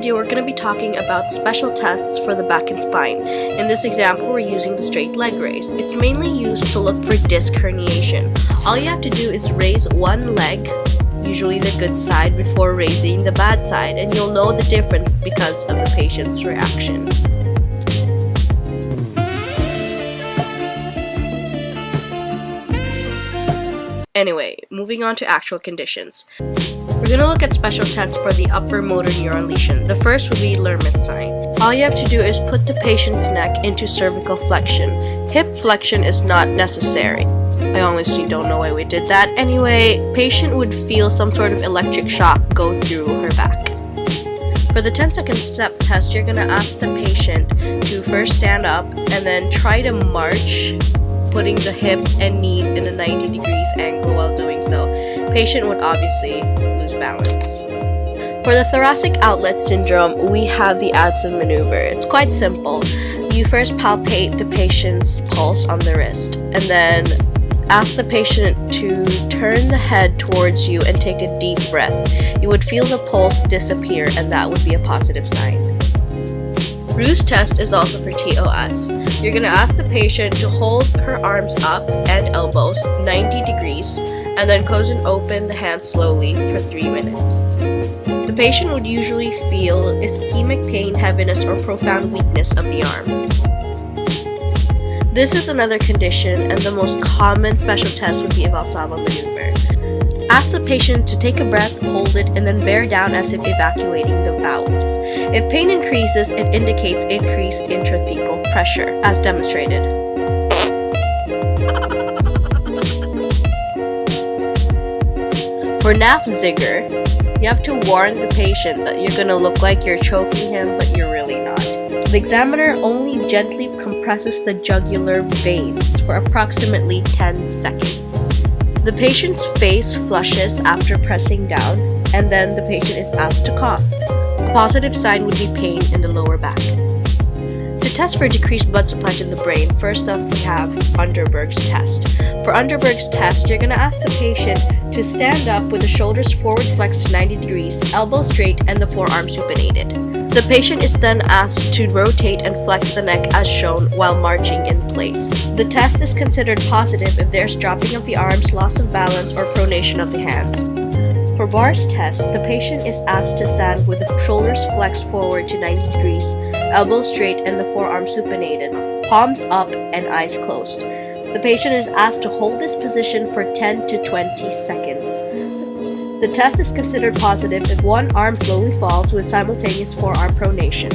video, we're going to be talking about special tests for the back and spine. In this example, we're using the straight leg raise. It's mainly used to look for disc herniation. All you have to do is raise one leg, usually the good side, before raising the bad side, and you'll know the difference because of the patient's reaction. Anyway, moving on to actual conditions. We're going to look at special tests for the upper motor neuron lesion. The first would be Lermans sign. All you have to do is put the patient's neck into cervical flexion. Hip flexion is not necessary. I honestly don't know why we did that. Anyway, patient would feel some sort of electric shock go through her back. For the 10-second step test, you're going to ask the patient to first stand up and then try to march, putting the hips and knees in a 90 degrees angle while doing so. Patient would obviously lose balance. For the thoracic outlet syndrome, we have the Adson maneuver. It's quite simple. You first palpate the patient's pulse on the wrist and then ask the patient to turn the head towards you and take a deep breath. You would feel the pulse disappear, and that would be a positive sign. ROOS test is also for TOS. You're going to ask the patient to hold her arms up and elbows 90 degrees and then close and open the hands slowly for 3 minutes. The patient would usually feel ischemic pain, heaviness, or profound weakness of the arm. This is another condition, and the most common special test would be a VALSALVA maneuver. Ask the patient to take a breath, hold it, and then bear down as if evacuating the bowels. If pain increases, it indicates increased intrathecal pressure, as demonstrated. For NAFFZIGER, you have to warn the patient that you're going to look like you're choking him, but you're really not. The examiner only gently compresses the jugular veins for approximately 10 seconds. The patient's face flushes after pressing down, and then the patient is asked to cough. A positive sign would be pain in the lower back. To test for decreased blood supply to the brain, first up we have Underberg's test. For Underberg's test, you're going to ask the patient to stand up with the shoulders forward flexed to 90 degrees, elbows straight, and the forearms supinated. The patient is then asked to rotate and flex the neck as shown while marching in place. The test is considered positive if there's dropping of the arms, loss of balance, or pronation of the hands. For BARRE'S test, the patient is asked to stand with the shoulders flexed forward to 90 degrees, elbows straight, and the forearms supinated, palms up, and eyes closed. The patient is asked to hold this position for 10 to 20 seconds. The test is considered positive if one arm slowly falls with simultaneous forearm pronation.